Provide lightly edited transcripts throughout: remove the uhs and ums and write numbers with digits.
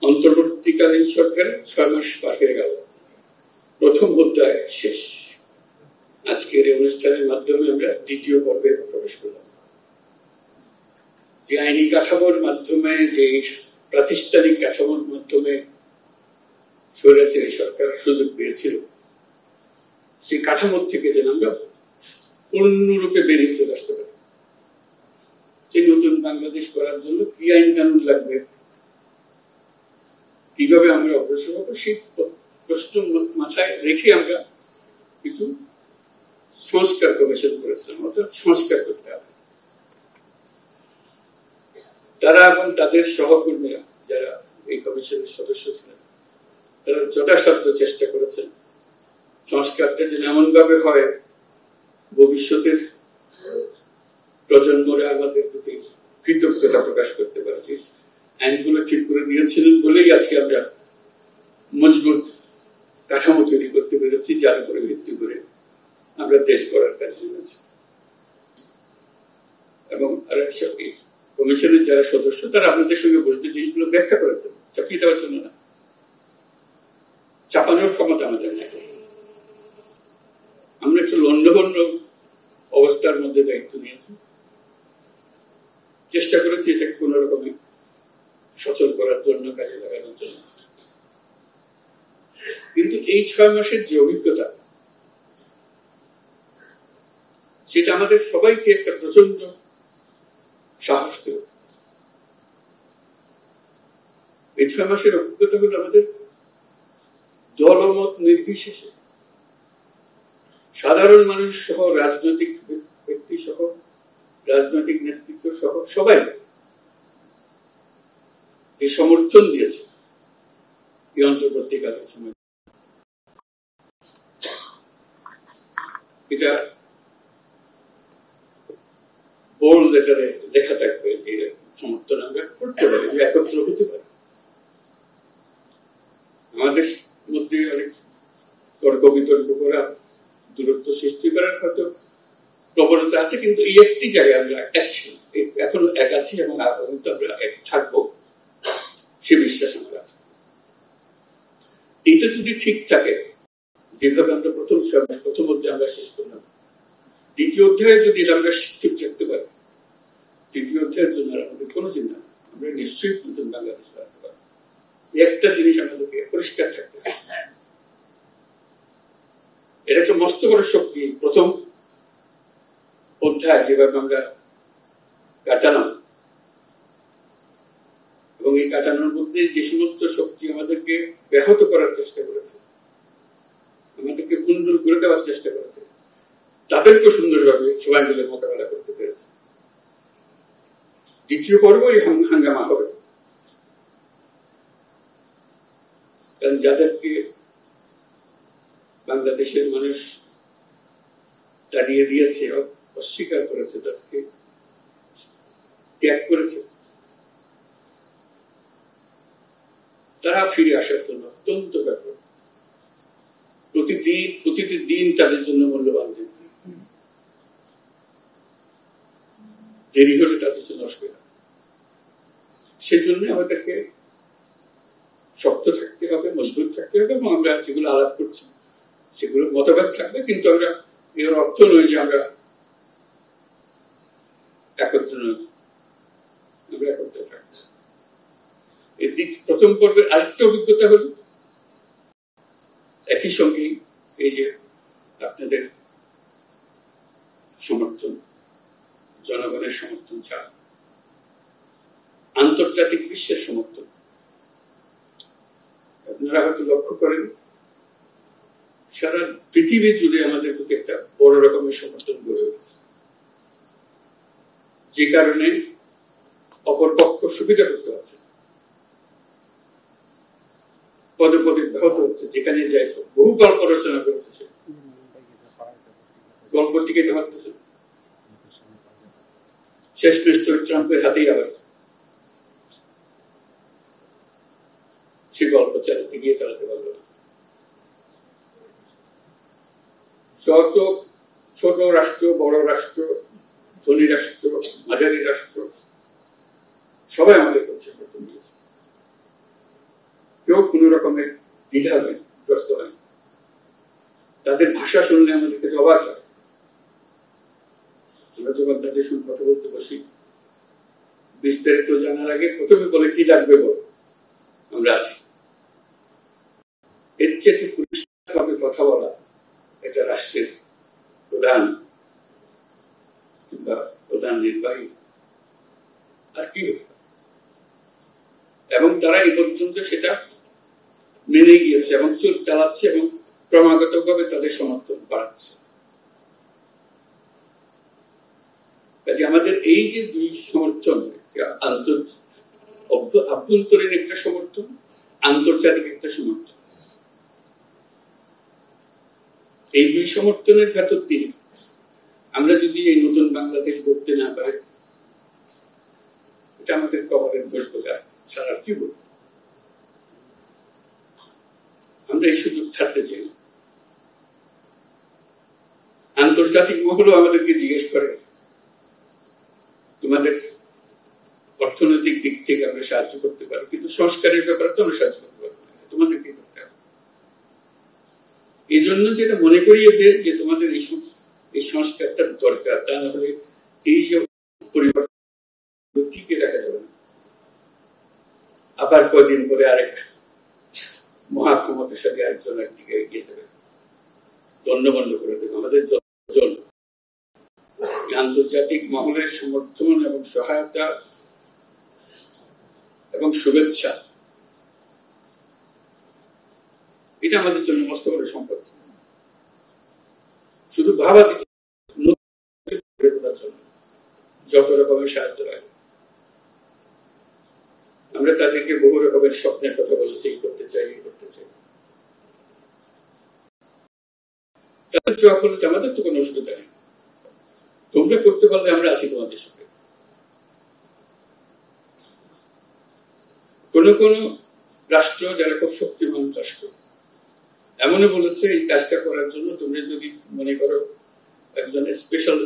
অন্তর্বর্তীকালীন সরকারের 6 মাস পার হয়ে গেল, প্রথম অধ্যায় শেষ। আজকের এই অনুষ্ঠানের মাধ্যমে আমরা দ্বিতীয় পর্বে প্রবেশ করলাম। যে আইনি কাঠামোর মাধ্যমে, যে প্রাতিষ্ঠানিক কাঠামোর মাধ্যমে স্বৈরাচারী সরকার সুযোগ পেয়েছিল, সেই কাঠামোর থেকে যেন আমরা পূর্ণরূপে বেরিয়ে চলে আসতে পারি। সেই নতুন বাংলাদেশ করার জন্য কি আইন কানুন লাগবে, কিভাবে আমরা অগ্রসর হবো, সেই প্রশ্ন মাথায় রেখে আমরা কিছু সংস্কার কমিশন করেছিলাম, অর্থাৎ সংস্কার করতে হবে। তারা এবং তাদের সহকর্মীরা যারা এই কমিশনের সদস্য ছিলেন, তারা যথাসাধ্য চেষ্টা করেছেন সংস্কারটা যেন এমন ভাবে হয় ভবিষ্যতের প্রজন্মরা আমাদের প্রতি কৃতজ্ঞতা প্রকাশ করতে পারে। আইনগুলো ঠিক করে দিয়েছিলেন বলেই আজকে আমরা মজবুত কাঠামো তৈরি করতে পেরেছি, যার উপরে ভিত্তি করে আমরা দেশ গড়ার কাজ করেছি। এবং কমিশনের যারা সদস্য, তারা আপনাদের সঙ্গে বসবে, জিনিসগুলো ব্যাখ্যা করেছেন, চাপিয়ে দেওয়ার জন্য না, চাপানোর ক্ষমতা আমাদের নেই। আমরা একটু লন্ডভন্ড অবস্থার মধ্যে দায়িত্ব নিয়েছি, চেষ্টা করেছি এটাকে কোন রকমে সচল করার জন্য, কাজে লাগানোর জন্য। কিন্তু এই 6 মাসের যে অভিজ্ঞতা, সেটা আমাদের সবাইকে একটা প্রচন্ড সাহস দিল। এই 6 মাসের অভিজ্ঞতা হলো আমাদের দলমত নির্বিশেষে সাধারণ মানুষ সহ, রাজনৈতিক ব্যক্তি সহ, রাজনৈতিক নেতৃত্ব সহ সবাই যে সমর্থন দিয়েছে এই অন্তর্বর্তীকালীন সময়, এটা বোল্ড লেটারে লেখা থাকবে যে সমর্থন আমরা করতে পারি, যে একত্র হতে পারি। আমাদের মধ্যে অনেক তর্ক বিতর্ক করা, দূরত্ব সৃষ্টি করার হয়তো প্রবণতা আছে, কিন্তু এই একটি জায়গায় আমরা এখন এক আছি এবং আগামীতে আমরা এক থাকবো, সে বিশ্বাস আমার আছে। এইটা যদি ঠিক থাকে, যেভাবে আমরা প্রথম অধ্যায় আমরা শেষ করলাম, দ্বিতীয় অধ্যায়ে যদি আমরা ঠিক রাখতে পারি, তৃতীয় অধ্যায়ের জন্য আমাদের কোনো চিন্তা নেই, আমরা নিশ্চয়ই নতুন বাংলাদেশ বানাতে পারবো। একটা জিনিস আমাদেরকে পরিষ্কার থাকতে হবে, এটা একটা মস্ত বড় শক্তি। প্রথম অধ্যায় যেভাবে আমরা কাটালাম, এবং এই কাটানোর মধ্যে যে সমস্ত শক্তি আমাদেরকে ব্যাহত করার চেষ্টা করেছে, আমাদেরকে ভুলভুল করে দেওয়ার চেষ্টা করেছে, তাদেরকে সুন্দরভাবে সবাই মিলে মোকাবেলা করতে পেরেছে। দ্বিতীয় পর্ব এই হাঙ্গামা হবে, কারণ যাদেরকে বাংলাদেশের মানুষ তাড়িয়ে দিয়েছে, অস্বীকার করেছে, তাদেরকে ত্যাগ করেছে, তারা ফিরে আসার জন্য অত্যন্ত ব্যাপক, প্রতিটি দিন তাদের জন্য মূল্যবান। দেরি হলে তাদের জন্য অসুবিধা। সেজন্য আমাদেরকে শক্ত থাকতে হবে, মজবুত থাকতে হবে, এবং আমরা যেগুলো আলাপ করছি সেগুলো মতভেদ থাকবে, কিন্তু আমরা এর অর্থ নয় যে আমরা একত্র নই, আমরা একত্রে থাকবো। এই প্রথম পর্বের আরেকটা অভিজ্ঞতা হল একই সঙ্গে এই যে আপনাদের সমর্থন, জনগণের সমর্থন ছাড়া আন্তর্জাতিক বিশ্বের সমর্থন, আপনারা হয়তো লক্ষ্য করেন সারা পৃথিবী জুড়ে আমাদের প্রতি একটা বড় রকমের সমর্থন গড়ে উঠেছে, যে কারণে অপর পক্ষ সুবিধা করতে পারছে, পদে পদে ব্যাহত হচ্ছে। যেখানে যাই বহু গল্প রচনা করেছে, গল্প টিকে পারতেছে, শেষ মিস্টার ট্রাম্পের হাতেই আবার সে গল্প চালাতে গিয়ে চালাতে পারল না। ছোট রাষ্ট্র, বড় রাষ্ট্র, ধনী রাষ্ট্র, মাঝারি রাষ্ট্র, সবাই আমাদের করছে। রকমের দ্বিধাগ্রস্ত হয়। তাদের ভাষা শুনলে আমাদের কাছে অবাক হয়। আমরা যখন তাদের সঙ্গে কথা বলতে বসি, বিস্তারিত জানার আগে প্রথমে বলে কি লাগবে বল, আমরা আছি। এর চেয়ে পরিষ্কারভাবে কথা বলা একটা রাষ্ট্রের প্রধান কিংবা প্রধান নির্বাহী আর কি হবে। এবং তারা এই পর্যন্ত সেটা মেনে গিয়েছে এবং চালাচ্ছে এবং ক্রমাগতভাবে তাদের সমর্থন বাড়াচ্ছে। কাজে আমাদের এই যে দুই সমর্থন, আভ্যন্তরীণ একটা সমর্থন, আন্তর্জাতিক একটা সমর্থন, এই দুই সমর্থনের ভেতর দিয়ে আমরা যদি এই নতুন বাংলাদেশ গড়তে না পারে, এটা আমাদের কবরের দোষ বোঝায় ছাড়া কি বলব। আমরা এই সুযোগ ছাড়তে চাই। আন্তর্জাতিক মহলও আমাদেরকে জিজ্ঞেস করে, তোমাদের অর্থনৈতিক দিক থেকে আমরা সাহায্য করতে পারি, কিন্তু সংস্কারের ব্যাপারে তো আমরা সাহায্য করতে পারবো না, তোমাদের কি করতে হবে। এই জন্য যেটা মনে করিয়ে দেয় যে তোমাদের এই সংস্কারটা দরকার, তা না হলে এই যে পরিবর্তন টিকে রাখা যাবে না। আবার কয়েকদিন পরে আরেক মহাক্ষমতার সাথে একজন একদিকে এগিয়ে যাবে, দণ্ডবন্ধ করে দেবে। আমাদের দল আন্তর্জাতিক মহলের সমর্থন এবং সহায়তা এবং শুভেচ্ছা, এটা আমাদের জন্য মস্ত বড় সম্পদ। শুধু ভাবা যত রকমের সাহায্য লাগে, আমরা তাদেরকে বহু রকমের স্বপ্নের কথা বলেছি, এই করতে চাই, এই করতে চাই। তাদের জবাব হলো আমাদের তো কোনো অসুবিধা নেই, তোমরা করতে পারলে আমরা আছি তোমাদের সাথে। কোন কোন রাষ্ট্র যারা খুব শক্তিমান রাষ্ট্র এমনও বলেছে এই কাজটা করার জন্য তোমরা যদি মনে করো একজন স্পেশাল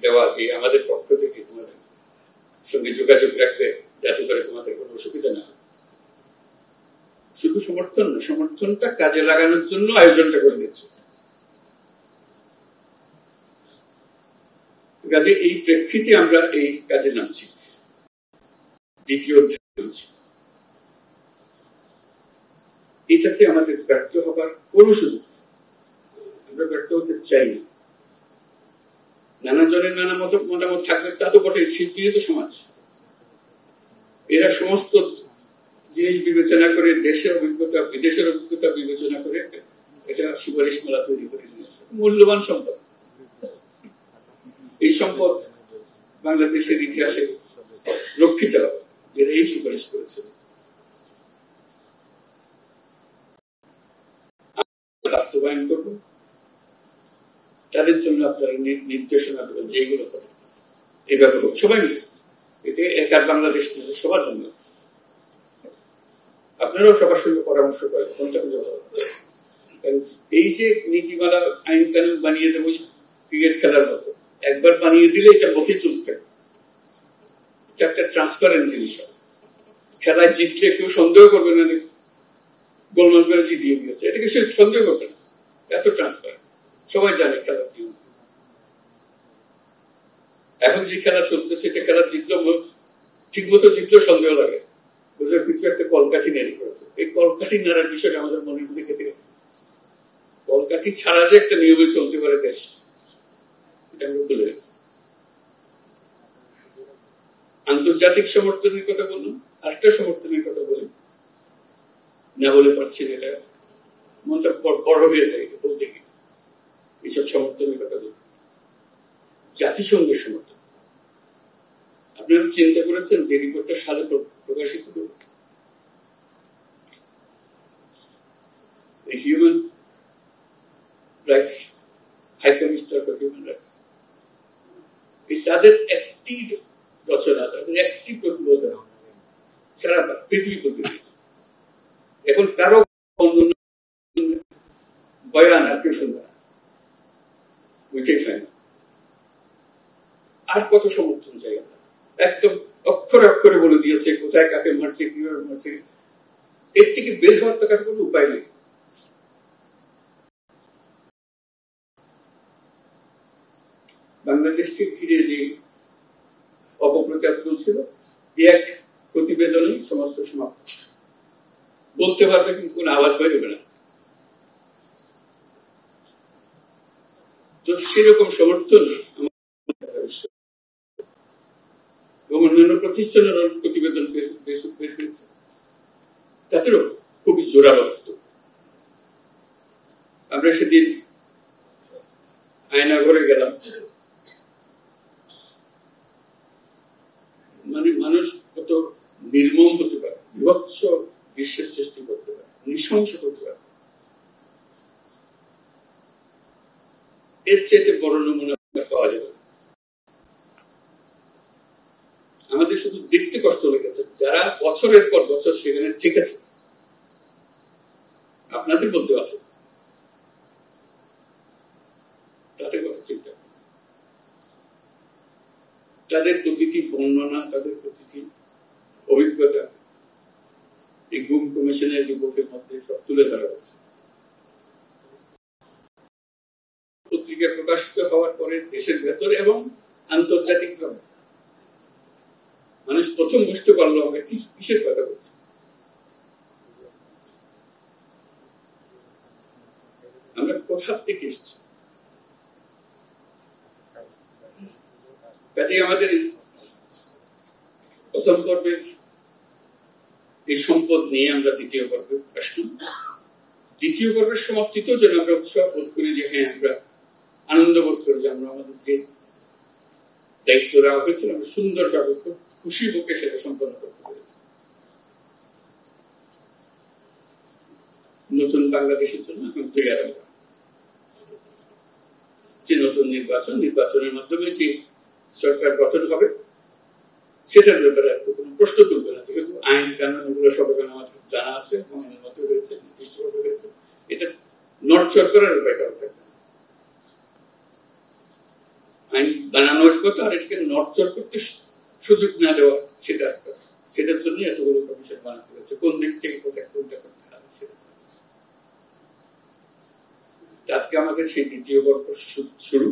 দেওয়া যে আমাদের পক্ষ থেকে তোমাদের সঙ্গে যোগাযোগ রাখবে, যাতে করে তোমাদের কোনো অসুবিধা না হয়। শুধু সমর্থন না, সমর্থনটা কাজে লাগানোর জন্য আয়োজনটা করে দিচ্ছে। কাজে এই প্রেক্ষিতে আমরা এই কাজে নামছি, দ্বিতীয় অধ্যায়ে নামছি। এটাতে আমাদের ব্যর্থ হবার কোনো সুযোগ, আমরা ব্যর্থ হতে চাই না। নানা জনের নানা মতামত থাকবে, তা তো বটে, শিল্পীয় তো সমাজ। এরা সমস্ত জিনিস বিবেচনা করে, দেশের অভিজ্ঞতা বিদেশের অভিজ্ঞতা বিবেচনা করে এটা সুপারিশ মালা তৈরি করে নিয়েছে। মূল্যবান সম্পদ। এই সম্পদ বাংলাদেশের ইতিহাসে রক্ষিত হবে, যেটা এই সুপারিশ করেছে। বাস্তবায়ন করব, তাদের জন্য আপনারা নির্দেশনা দেবেন, যেগুলো করে এই ব্যাপারে সবাই মিলে, এটা একার বাংলাদেশ নয়, সবার জন্য। আপনারাও সবার সঙ্গে পরামর্শ করেন কোনটা ভালো। এই যে নীতিমালা আইন কানুন বানিয়ে দেবো ক্রিকেট খেলার মতো, একবার বানিয়ে দিলে এটা বকে চলতে, এটা একটা ট্রান্সপারেন্ট জিনিস। খেলায় জিতলে কেউ সন্দেহ করবে না গোলমাল করে জিতিয়ে দিয়েছে, এটাকে সে সন্দেহ করবে না, এত ট্রান্সপারেন্ট, সবাই জানে খেলার নিয়ম। এখন যে খেলা চলতেছে এটা খেলা জিতলেও ঠিক মতো জিতলেও সন্দেহ লাগে, ওদের কিছু একটা কলকাঠি নাড়ি করেছে। এই কলকাঠি নাড়ার বিষয়টা আমাদের মনে মনে খেতে, কলকাঠি ছাড়া যে একটা নিয়মে চলতে পারে দেশ, এটা আমরা ভুলে গেছি। আন্তর্জাতিক সমর্থনের কথা বললাম, আরেকটা সমর্থনের কথা বলি, না বলে পারছি না, এটা মনটা বড় হয়ে যায় বলতে গিয়ে। এইসব সমর্থনের কথা বলি, জাতিসংঘের সমর্থন। আপনারা চিন্তা করেছেন যে রিপোর্টটা সালে প্রকাশিত করবে, human rights high commissioner for human rights, তাদের একটি রচনা, তাদের একটি প্রতিবেদন সারা পৃথিবী প্রতিনিধি। এখন কারো বয়ান আর কেউ শুনবে না, বুঝতেই চাই না। আর কত সমর্থন চাই আমরা, একদম অক্ষরে অক্ষরে বলে দিয়েছে কোথায় কাকে মারছে, কিভাবে মারছে। এর থেকে বের হওয়ার তো কার কোনো উপায় নেই। বাংলাদেশকে ঘিরে যে অপপ্রচার চলছিল, এক প্রতিবেদনে সমস্ত সমাপ্ত। বলতে পারবে কিন্তু কোন আওয়াজ বেরোবে না। তো সেরকম সমর্থন এবং অন্যান্য প্রতিষ্ঠানের প্রতিবেদন বের হয়েছে, তাদেরও খুবই জোরালো। আমরা সেদিন আয়নাঘরে গেলাম, মানে মানুষ কত নির্মম হতে পারে, বিভৎস দৃশ্যের সৃষ্টি করতে পারে, নৃশংস করতে পারে, এর চেয়ে বড় নমুনা পাওয়া যাবে। আমাদের শুধু দেখতে কষ্ট লেগেছে, যারা বছরের পর বছর সেখানে থেকেছে, আপনাদের মধ্যে আছে, তাদের কথা চিন্তা, তাদের প্রতিটি বর্ণনা, তাদের প্রতিটি অভিজ্ঞতা এই গুম কমিশনের রিপোর্টের মধ্যে সব তুলে ধরা হয়েছে। পত্রিকা প্রকাশিত হওয়ার পরে দেশের ভেতরে এবং আন্তর্জাতিকভাবে মানুষ প্রথম বুঝতে পারলো আমরা কিসের কথা বলছি। আমরা কোথা থেকে এসেছি। কাজে আমাদের প্রথম পর্বের এই সম্পদ নিয়ে আমরা দ্বিতীয় পর্বে আসলাম। দ্বিতীয় পর্বের সমাপ্তিতেও যেন আমরা উৎসাহ বোধ করি যে হ্যাঁ, আমরা আনন্দ বোধ করি যে আমরা আমাদের যে দায়িত্ব দেওয়া হয়েছিল আমরা সুন্দরভাবে খুব খুশি বুকে সেটা সম্পন্ন করতে পেরেছি। নতুন বাংলাদেশের জন্য এখন তৈরি আমরা যে নতুন নির্বাচনের মাধ্যমে যে সরকার গঠন হবে সেটার ব্যাপারে কোনো প্রশ্ন তুলবে না, যেহেতু আইন কানুন এগুলো সব আমাদের জানা আছে, আইনের মধ্যে রয়েছে, নির্দিষ্টভাবে রয়েছে। এটা নড়চড় করার উপায় কারণ থাকবে, আইন বানানোর কথা, আর এটাকে নড়চড় করতে সুযোগ না দেওয়া সেটার জন্য এতগুলো কমিশন বানাতে হয়েছে। কোন দিক থেকে কোথায় কোনটা করতে হবে সেটা। আজকে আমাদের সেই দ্বিতীয় পর্ব শুরু।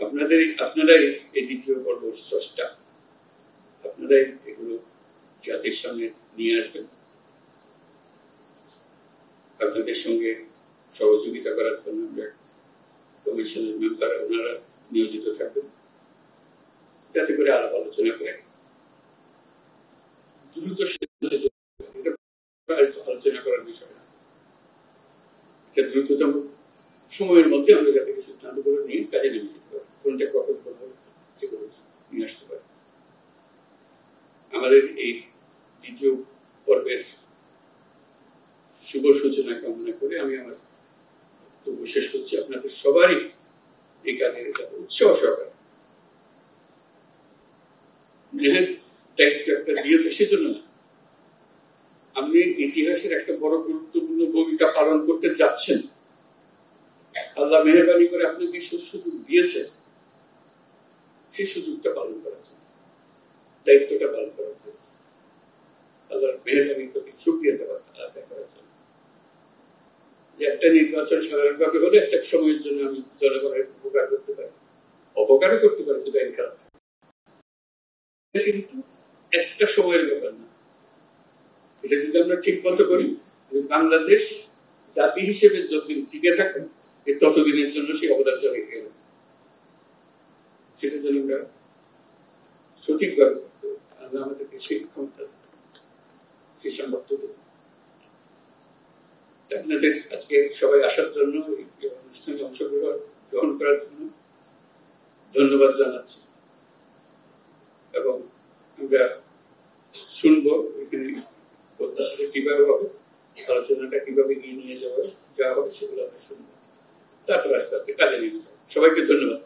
আপনারাই এই দ্বিতীয় পর্ব স্রষ্টা, আপনারাই এগুলো জাতির সামনে নিয়ে আসবেন। আপনাদের সঙ্গে সহযোগিতা করার জন্য আমরা কমিশনের মেম্বার ওনারা নিয়োজিত থাকবেন, যাতে করে আলাপ আলোচনা করে দ্রুত আলোচনা করার বিষয় না, এটা দ্রুততম সময়ের মধ্যে আমরা যাতে সিদ্ধান্তগুলো নিয়ে কাজে নেমে যেতে পারি, কোনটা কখন করবো সেগুলো নিয়ে আসতে পারি। আমাদের এই দ্বিতীয় পর্বের শুভ সূচনা কামনা করে আমি আমার বক্তব্য শেষ করছি। আপনাদের সবারই এই কাজের উৎসাহ সহকারে দায়িত্ব একটা দিয়েছে সেজন্য না, আপনি ইতিহাসের একটা বড় গুরুত্বপূর্ণ ভূমিকা পালন করতে যাচ্ছেন। আল্লাহ মেহেরবানি করে আপনাকে সুযোগ দিয়েছে, সেই সুযোগটা পালন করার জন্য, দায়িত্বটা পালন করার জন্য, আল্লাহর মেহেরবানির প্রতি শুকরিয়া আদায় করার জন্য। যে একটা নির্বাচন সাধারণভাবে হলে একটা সময়ের জন্য আমি জনগণের উপকার করতে পারি, অপকারও করতে পারি, কিন্তু আইন খারাপ, কিন্তু একটা সময়ের ব্যাপার না। এটা যদি আমরা ঠিক মতো করি, বাংলাদেশ জাতি হিসেবে যতদিন টিকে থাকে ততদিনের জন্য সেই অবদানটা রেখে গেল, সেটার জন্য আমরা সঠিকভাবে আমরা আমাদেরকে সেই ক্ষমতা, সেই সামর্থ্য দেব। আপনাদের আজকে সবাই আসার জন্য, এই অনুষ্ঠানে অংশগ্রহণ করার জন্য ধন্যবাদ জানাচ্ছি। এবং আমরা শুনবো এখানে কিভাবে হবে, আলোচনাটা কিভাবে নিয়ে যাওয়া হবে সেগুলো আমরা শুনবো, তারপর আস্তে আস্তে কাজে নেমে যাবো। সবাইকে ধন্যবাদ।